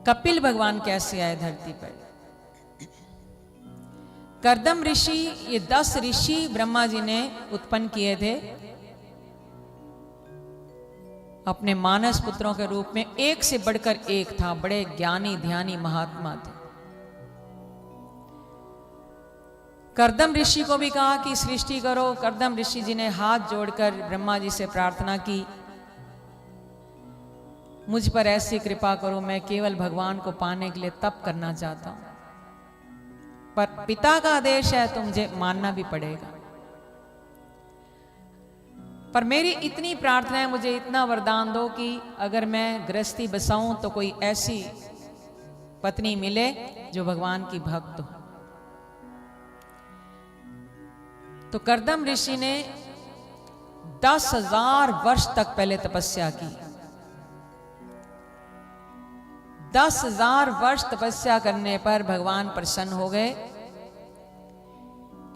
कपिल भगवान कैसे आए धरती पर। कर्दम ऋषि, ये 10 ऋषि ब्रह्मा जी ने उत्पन्न किए थे अपने मानस पुत्रों के रूप में। एक से बढ़कर एक था, बड़े ज्ञानी ध्यानी महात्मा थे। कर्दम ऋषि को भी कहा कि सृष्टि करो। कर्दम ऋषि जी ने हाथ जोड़कर ब्रह्मा जी से प्रार्थना की, मुझ पर ऐसी कृपा करो, मैं केवल भगवान को पाने के लिए तप करना चाहता हूं, पर पिता का आदेश है तो मुझे मानना भी पड़ेगा। पर मेरी इतनी प्रार्थना है, मुझे इतना वरदान दो कि अगर मैं गृहस्थी बसाऊं तो कोई ऐसी पत्नी मिले जो भगवान की भक्त हो। तो कर्दम ऋषि ने 10,000 वर्ष तक पहले तपस्या की। 10,000 वर्ष तपस्या करने पर भगवान प्रसन्न हो गए।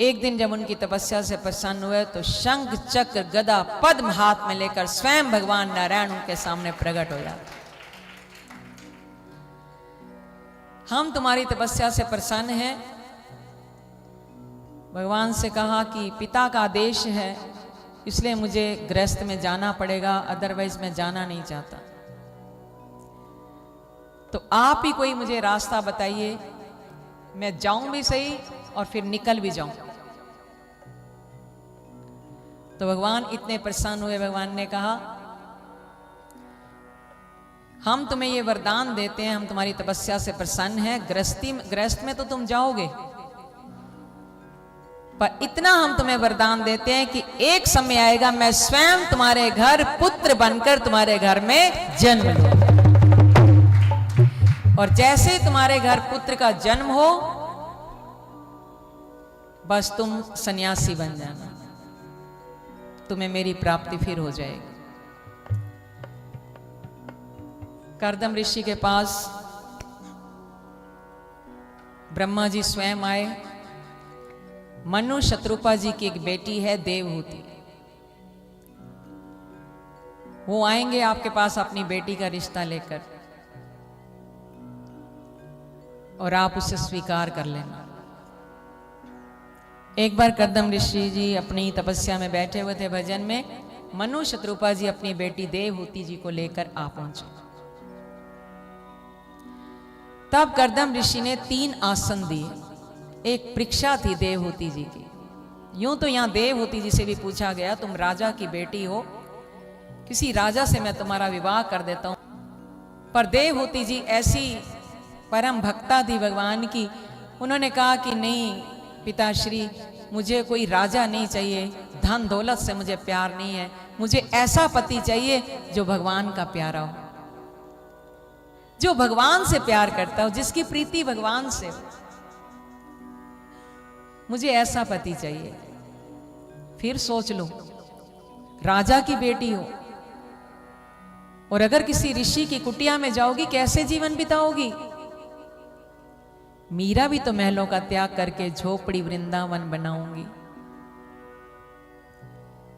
एक दिन जब उनकी तपस्या से प्रसन्न हुए तो शंख चक्र गदा पद्म हाथ में लेकर स्वयं भगवान नारायण उनके सामने प्रकट हो जाते। हम तुम्हारी तपस्या से प्रसन्न हैं। भगवान से कहा कि पिता का आदेश है, इसलिए मुझे गृहस्थ में जाना पड़ेगा, अदरवाइज मैं जाना नहीं चाहता। तो आप ही कोई मुझे रास्ता बताइए, मैं जाऊं भी सही और फिर निकल भी जाऊं। तो भगवान इतने प्रसन्न हुए। भगवान ने कहा, हम तुम्हें ये वरदान देते हैं, हम तुम्हारी तपस्या से प्रसन्न हैं, गृहस्थ में तो तुम जाओगे, पर इतना हम तुम्हें वरदान देते हैं कि एक समय आएगा मैं स्वयं तुम्हारे घर पुत्र बनकर तुम्हारे घर में जन्म लूंगा। और जैसे ही तुम्हारे घर पुत्र का जन्म हो, बस तुम सन्यासी बन जाना, तुम्हें मेरी प्राप्ति फिर हो जाएगी। कर्दम ऋषि के पास ब्रह्मा जी स्वयं आए। मनु शत्रुपा जी की एक बेटी है देवहूति, वो आएंगे आपके पास अपनी बेटी का रिश्ता लेकर, और आप उसे स्वीकार कर लेना। एक बार कर्दम ऋषि जी अपनी तपस्या में बैठे हुए थे भजन में, मनु शत्रुपा जी अपनी बेटी देवहूति जी को लेकर आ पहुंचे। तब कर्दम ऋषि ने 3 आसन दिए। एक परीक्षा थी देवहूति जी की। यूं तो यहां देवहूति जी से भी पूछा गया, तुम राजा की बेटी हो, किसी राजा से मैं तुम्हारा विवाह कर देता हूं। पर देवहूति जी ऐसी परम भक्ता थी भगवान की, उन्होंने कहा कि नहीं पिताश्री, मुझे कोई राजा नहीं चाहिए, धन दौलत से मुझे प्यार नहीं है, मुझे ऐसा पति चाहिए जो भगवान का प्यारा हो, जो भगवान से प्यार करता हो, जिसकी प्रीति भगवान से हो, मुझे ऐसा पति चाहिए। फिर सोच लो, राजा की बेटी हो और अगर किसी ऋषि की कुटिया में जाओगी, कैसे जीवन बिताओगी? मीरा भी तो महलों का त्याग करके झोपड़ी वृंदावन बनाऊंगी।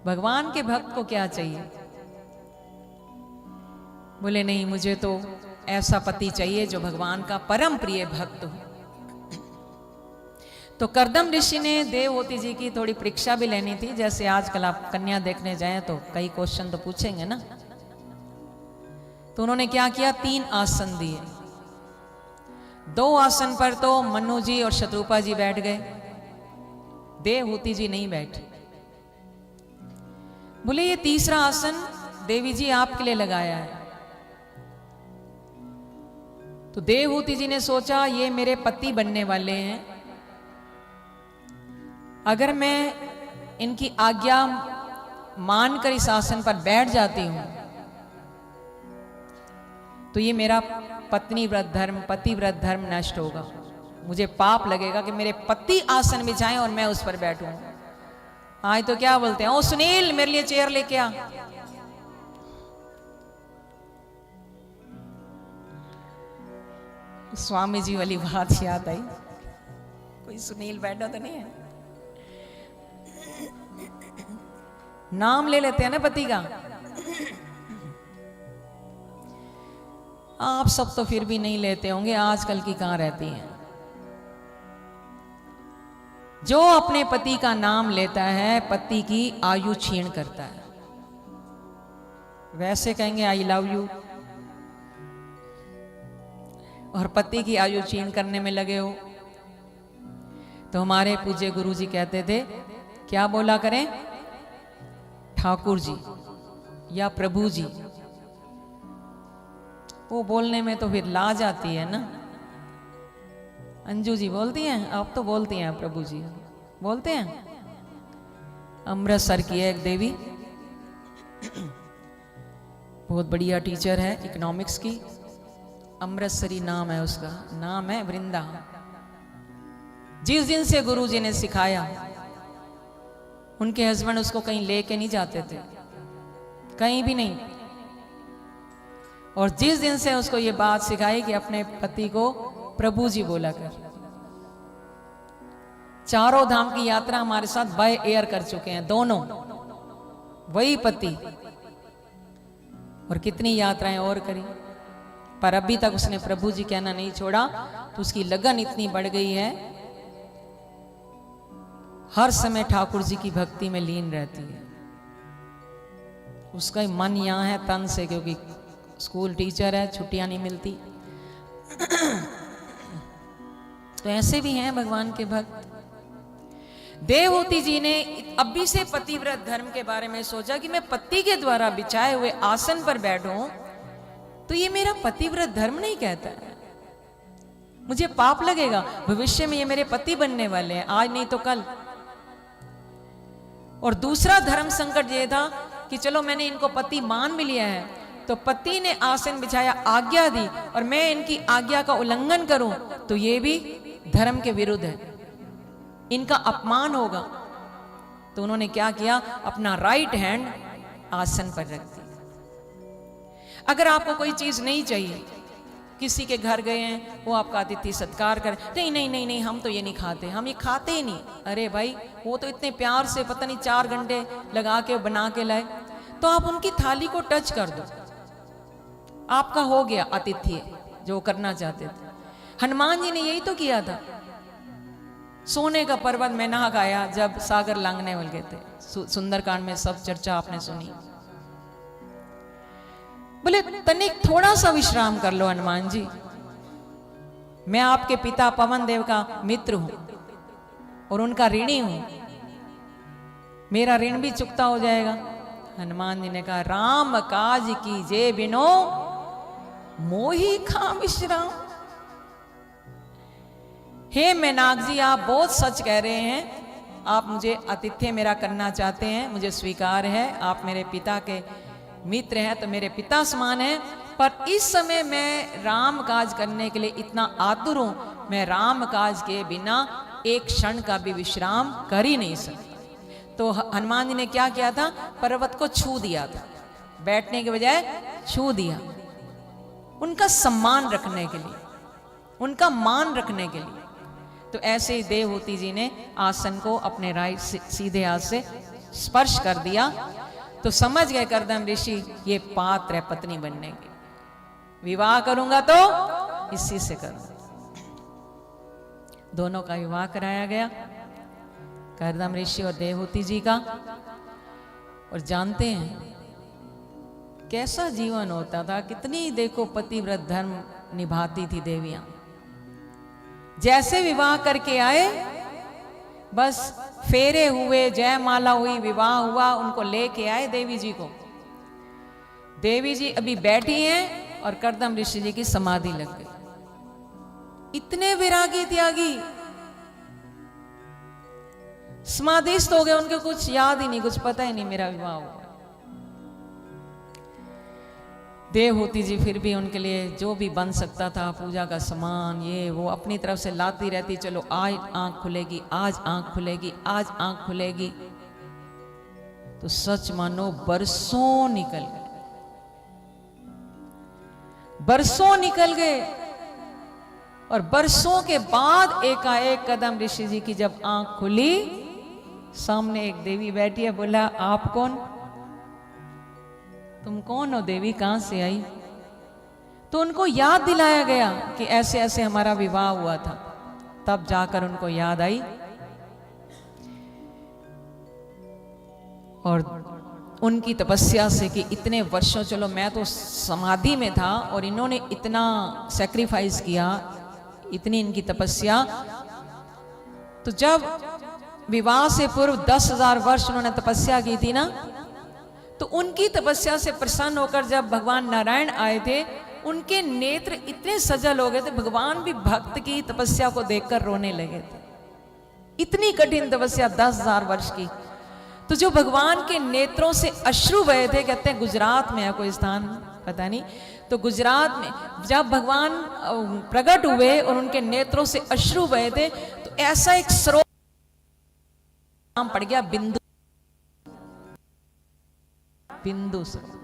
भगवान के भक्त को क्या चाहिए? बोले नहीं, मुझे तो ऐसा पति चाहिए जो भगवान का परम प्रिय भक्त हो। तो कर्दम ऋषि ने देवहूति जी की थोड़ी परीक्षा भी लेनी थी। जैसे आजकल आप कन्या देखने जाएं तो कई क्वेश्चन तो पूछेंगे ना। तो उन्होंने क्या किया, 3 आसन दिए। 2 आसन पर तो मनु जी और शत्रुपा जी बैठ गए, देवहूति जी नहीं बैठी। बोले ये तीसरा आसन देवी जी आपके लिए लगाया है। तो देवहूति जी ने सोचा, ये मेरे पति बनने वाले हैं, अगर मैं इनकी आज्ञा मानकर इस आसन पर बैठ जाती हूं तो ये मेरा पत्नी व्रत धर्म, पति व्रत धर्म नष्ट होगा। मुझे पाप लगेगा कि मेरे पति आसन बिछाएं और मैं उस पर बैठूं। आज तो क्या बोलते हैं, ओ सुनील मेरे लिए चेयर लेके आ। स्वामी जी वाली बात याद आई। कोई सुनील बैठा तो नहीं है? नाम ले लेते हैं ना पति का। आप सब तो फिर भी नहीं लेते होंगे, आजकल की कहां रहती हैं। जो अपने पति का नाम लेता है पति की आयु छीन करता है। वैसे कहेंगे आई लव यू और पति की आयु छीन करने में लगे हो। तो हमारे पूज्य गुरु जी कहते थे क्या बोला करें, ठाकुर जी या प्रभु जी। वो बोलने में तो फिर लाज आती है ना। अंजू जी बोलती हैं, आप तो बोलती हैं, प्रभु जी बोलते हैं। अमृतसर की है एक देवी, बहुत बढ़िया टीचर है इकोनॉमिक्स की, अमृतसरी नाम है उसका, नाम है वृंदा। जिस दिन से गुरु जी ने सिखाया, उनके हस्बैंड उसको कहीं लेके नहीं जाते थे, कहीं भी नहीं। और जिस दिन से उसको ये बात सिखाई कि अपने पति को प्रभु जी बोला कर। चारों धाम की यात्रा हमारे साथ बाय एयर कर चुके हैं दोनों, वही पति, और कितनी यात्राएं और करी, पर अभी तक उसने प्रभु जी कहना नहीं छोड़ा। तो उसकी लगन इतनी बढ़ गई है, हर समय ठाकुर जी की भक्ति में लीन रहती है। उसका मन यहां है तन से, क्योंकि स्कूल टीचर है, छुट्टियां नहीं मिलती। तो ऐसे भी हैं भगवान के भक्त। देवहूति जी ने अभी से पतिव्रत धर्म के बारे में सोचा कि मैं पति के द्वारा बिछाए हुए आसन पर बैठूं तो ये मेरा पतिव्रत धर्म नहीं कहता है, मुझे पाप लगेगा। भविष्य में ये मेरे पति बनने वाले हैं, आज नहीं तो कल। और दूसरा धर्म संकट ये था कि चलो मैंने इनको पति मान भी लिया है, तो पति ने आसन बिछाया, आज्ञा दी, और मैं इनकी आज्ञा का उल्लंघन करूं तो ये भी धर्म के विरुद्ध है, इनका अपमान होगा। तो उन्होंने क्या किया, अपना राइट हैंड आसन पर रख दिया। अगर आपको कोई चीज नहीं चाहिए, किसी के घर गए हैं, वो आपका अतिथि सत्कार कर, नहीं नहीं नहीं नहीं हम तो ये नहीं खाते, हम ये खाते ही नहीं। अरे भाई वो तो इतने प्यार से पता नहीं 4 घंटे लगा के बना के लाए, तो आप उनकी थाली को टच कर दो, आपका हो गया आतिथ्य जो करना चाहते थे। हनुमान जी ने यही तो किया था। सोने का पर्वत में नहा गाया जब सागर लांघने वाले गए थे, सुंदरकांड में सब चर्चा आपने सुनी। बोले तनिक थोड़ा सा विश्राम कर लो हनुमान जी, मैं आपके पिता पवन देव का मित्र हूं और उनका ऋणी हूं, मेरा ऋण भी चुकता हो जाएगा। हनुमान जी ने कहा राम काज की जे बिनो मोही खा विश्राम। हे मैनाक जी आप बहुत सच कह रहे हैं, आप मुझे आतिथ्य मेरा करना चाहते हैं, मुझे स्वीकार है, आप मेरे पिता के मित्र हैं तो मेरे पिता समान हैं, पर इस समय मैं राम काज करने के लिए इतना आतुर हूं, मैं राम काज के बिना एक क्षण का भी विश्राम कर ही नहीं सकता। तो हनुमान जी ने क्या किया था, पर्वत को छू दिया था, बैठने के बजाय छू दिया, उनका सम्मान रखने के लिए, उनका मान रखने के लिए। तो ऐसे ही देवहूति जी ने आसन को अपने राइट सीधे हाथ से स्पर्श कर दिया, तो समझ गए कर्दम ऋषि ये पात्र है पत्नी बनने की, विवाह करूंगा तो इसी से करूंगा। दोनों का विवाह कराया गया, कर्दम ऋषि और देवहूति जी का। और जानते हैं कैसा जीवन होता था, कितनी देखो पतिव्रत धर्म निभाती थी देवियां। जैसे विवाह करके आए, बस फेरे हुए, जयमाला हुई, विवाह हुआ, उनको लेके आए देवी जी को। देवी जी अभी बैठी हैं और कर्दम ऋषि जी की समाधि लग गई। इतने विरागी त्यागी, समाधिस्थ हो गए, उनके कुछ याद ही नहीं, कुछ पता ही नहीं मेरा विवाह हुआ। देवहूति जी फिर भी उनके लिए जो भी बन सकता था, पूजा का सामान ये वो अपनी तरफ से लाती रहती, चलो आज आंख खुलेगी, आज आंख खुलेगी, आज आंख खुलेगी। तो सच मानो बरसों निकल गए, बरसों निकल गए। और बरसों के बाद एकाएक कदम ऋषि जी की जब आंख खुली, सामने एक देवी बैठी है। बोला आप कौन, तुम कौन हो देवी, कहां से आई? तो उनको याद दिलाया गया कि ऐसे ऐसे हमारा विवाह हुआ था। तब जाकर उनको याद आई और उनकी तपस्या से कि इतने वर्षों, चलो मैं तो समाधि में था और इन्होंने इतना सैक्रिफाइस किया, इतनी इनकी तपस्या। तो जब विवाह से पूर्व 10,000 वर्ष उन्होंने तपस्या की थी ना, तो उनकी तपस्या से प्रसन्न होकर जब भगवान नारायण आए थे, उनके नेत्र इतने सजल हो गए थे, भगवान भी भक्त की तपस्या को देखकर रोने लगे थे। इतनी कठिन तपस्या 10,000 वर्ष की। तो जो भगवान के नेत्रों से अश्रु बहे थे, कहते हैं गुजरात में है कोई स्थान, पता नहीं, तो गुजरात में जब भगवान प्रकट हुए और उनके नेत्रों से अश्रु बहे थे, तो ऐसा एक स्रोत नाम पड़ गया बिंदु, बिंदु स्रोत।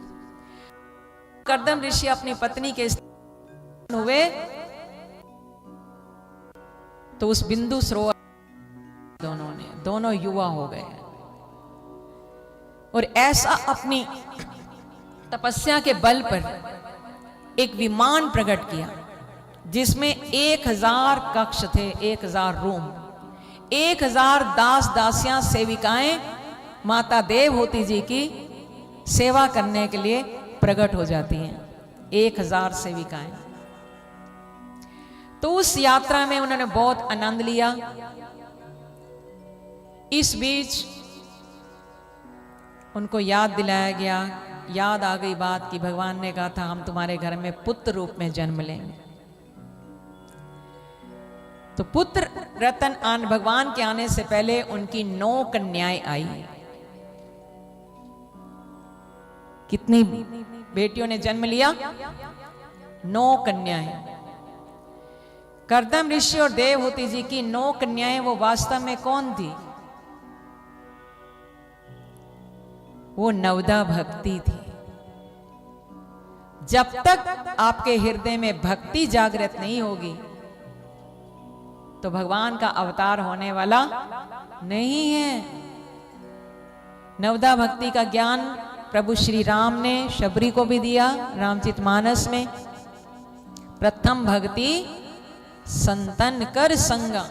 कर्दम ऋषि अपनी पत्नी के हुए तो उस बिंदु स्रोत दोनों युवा हो गए और ऐसा अपनी तपस्या के बल पर एक विमान प्रकट किया जिसमें 1000 कक्ष थे, 1000 रूम, 1000 दास दासियां सेविकाएं माता देवहूति जी की सेवा करने के लिए प्रकट हो जाती हैं, 1000 सेविकाएं। तो उस यात्रा में उन्होंने बहुत आनंद लिया। इस बीच उनको याद दिलाया गया, याद आ गई बात कि भगवान ने कहा था हम तुम्हारे घर में पुत्र रूप में जन्म लेंगे। तो पुत्र रतन आन भगवान के आने से पहले उनकी 9 कन्याएं आई। कितनी बेटियों ने जन्म लिया? 9 कन्याएं। कर्दम ऋषि और देवहूति जी की 9 कन्याएं, वो वास्तव में कौन थी? वो नवदा भक्ति थी। जब तक आपके हृदय में भक्ति जागृत नहीं होगी तो भगवान का अवतार होने वाला नहीं है। नवदा भक्ति का ज्ञान प्रभु श्री राम ने शबरी को भी दिया रामचरितमानस में। प्रथम भक्ति संतन कर संगा,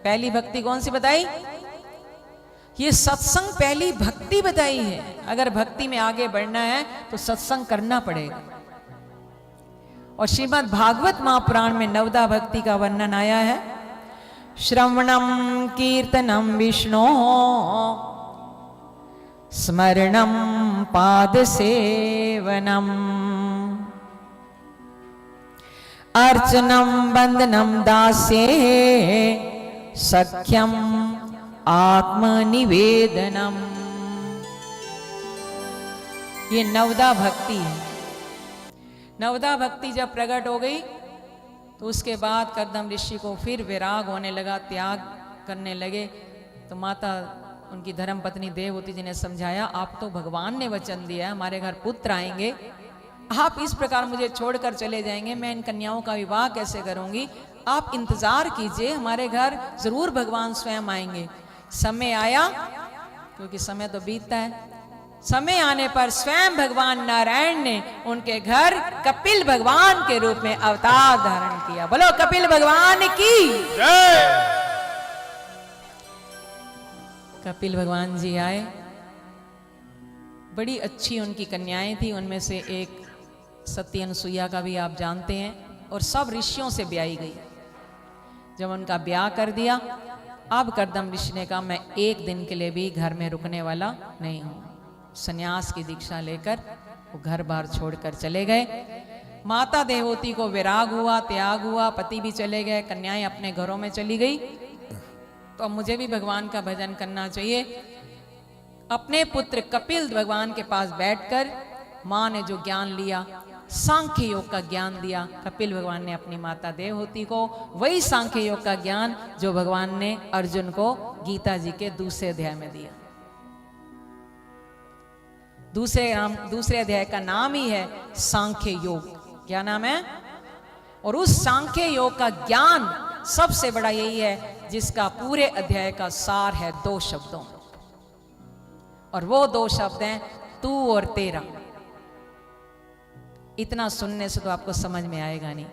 पहली भक्ति कौन सी बताई? ये सत्संग पहली भक्ति बताई है। अगर भक्ति में आगे बढ़ना है तो सत्संग करना पड़ेगा। और श्रीमद् भागवत महापुराण में नवदा भक्ति का वर्णन आया है। श्रवणम कीर्तनम विष्णु स्मरणम पाद सेवनम अर्चनम वंदनम दास्ये सख्यम आत्मनिवेदनम। ये नवदा भक्ति है। नवदा भक्ति जब प्रकट हो गई तो उसके बाद कर्दम ऋषि को फिर विराग होने लगा, त्याग करने लगे। तो माता उनकी धर्म पत्नी देवहूति जी ने समझाया, आप तो भगवान ने वचन दिया है हमारे घर पुत्र आएंगे, आप इस प्रकार मुझे छोड़कर चले जाएंगे, मैं इन कन्याओं का विवाह कैसे करूंगी? आप इंतजार कीजिए, हमारे घर जरूर भगवान स्वयं आएंगे। समय आया, क्योंकि समय तो बीतता है। समय आने पर स्वयं भगवान नारायण ने उनके घर कपिल भगवान के रूप में अवतार धारण किया। बोलो कपिल भगवान की जय। कपिल भगवान जी आए, बड़ी अच्छी उनकी कन्याएं थी। उनमें से एक सती अनुसुईया का भी आप जानते हैं, और सब ऋषियों से ब्याही गई। जब उनका ब्याह कर दिया, अब कर्दम ऋषि ने कहा मैं एक दिन के लिए भी घर में रुकने वाला नहीं हूं। संन्यास की दीक्षा लेकर वो घर बार छोड़कर चले गए। माता देवहूति को विराग हुआ, त्याग हुआ, पति भी चले गए, कन्याएं अपने घरों में चली गई। तो अब मुझे भी भगवान का भजन करना चाहिए। अपने पुत्र कपिल भगवान के पास बैठकर माँ ने जो ज्ञान लिया, सांख्य योग का ज्ञान दिया कपिल भगवान ने अपनी माता देवहूति को, वही सांख्य योग का ज्ञान जो भगवान ने अर्जुन को गीता जी के दूसरे अध्याय में दिया। दूसरे अध्याय का नाम ही है सांख्य योग। क्या नाम है? और उस सांख्य योग का ज्ञान सबसे बड़ा यही है जिसका पूरे अध्याय का सार है 2 शब्दों, और वो 2 शब्द हैं तू और तेरा। इतना सुनने से तो आपको समझ में आएगा नहीं।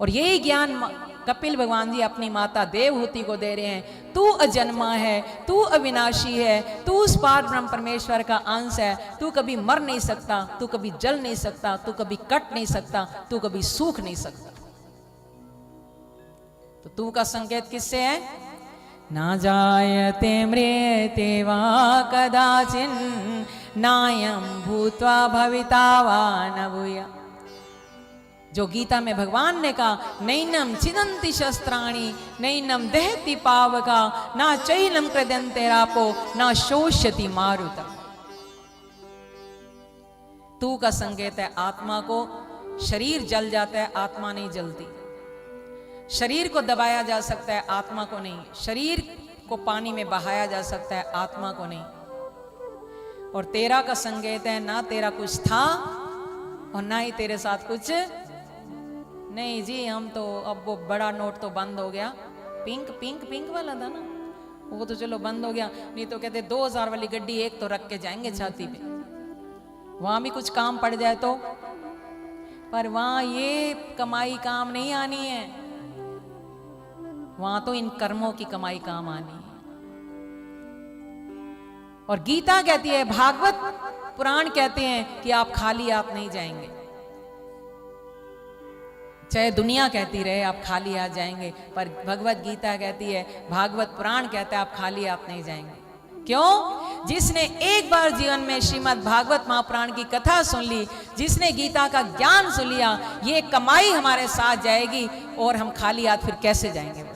और यही ज्ञान कपिल भगवान जी अपनी माता देवहूति को दे रहे हैं। तू अजन्मा है, तू अविनाशी है, तू उस पार ब्रह्म परमेश्वर का अंश है, तू कभी मर नहीं सकता, तू कभी जल नहीं सकता, तू कभी कट नहीं सकता, तू कभी सूख नहीं सकता। तो तू का संकेत किससे है? ना जायते म्रियते वा कदाचिन नायं भूत्वा भविता वा न भूया। जो गीता में भगवान ने कहा, नैनम छिदन्ति शस्त्राणि नैनम दहति पावका ना चैनम कृदन्ते रापो ना शोष्यति मारुता। तू का संकेत है आत्मा को। शरीर जल जाता है, आत्मा नहीं जलती। शरीर को दबाया जा सकता है, आत्मा को नहीं। शरीर को पानी में बहाया जा सकता है, आत्मा को नहीं। और तेरा का संकेत है, ना तेरा कुछ था और ना ही तेरे साथ कुछ नहीं जी। हम तो अब वो बड़ा नोट तो बंद हो गया, पिंक पिंक पिंक वाला था ना, वो तो चलो बंद हो गया। नहीं तो कहते 2000 वाली गड्डी एक तो रख के जाएंगे छाती पे, वहां भी कुछ काम पड़ जाए तो। पर वहां ये कमाई काम नहीं आनी है, वहां तो इन कर्मों की कमाई काम आनी है। और गीता कहती है, भागवत पुराण कहते हैं कि आप खाली हाथ नहीं जाएंगे। चाहे दुनिया कहती रहे आप खाली हाथ जाएंगे, पर भगवत गीता कहती है, भागवत पुराण कहता है आप खाली हाथ नहीं जाएंगे। क्यों? जिसने एक बार जीवन में श्रीमद् भागवत महापुराण की कथा सुन ली, जिसने गीता का ज्ञान सुन लिया, ये कमाई हमारे साथ जाएगी और हम खाली हाथ फिर कैसे जाएंगे।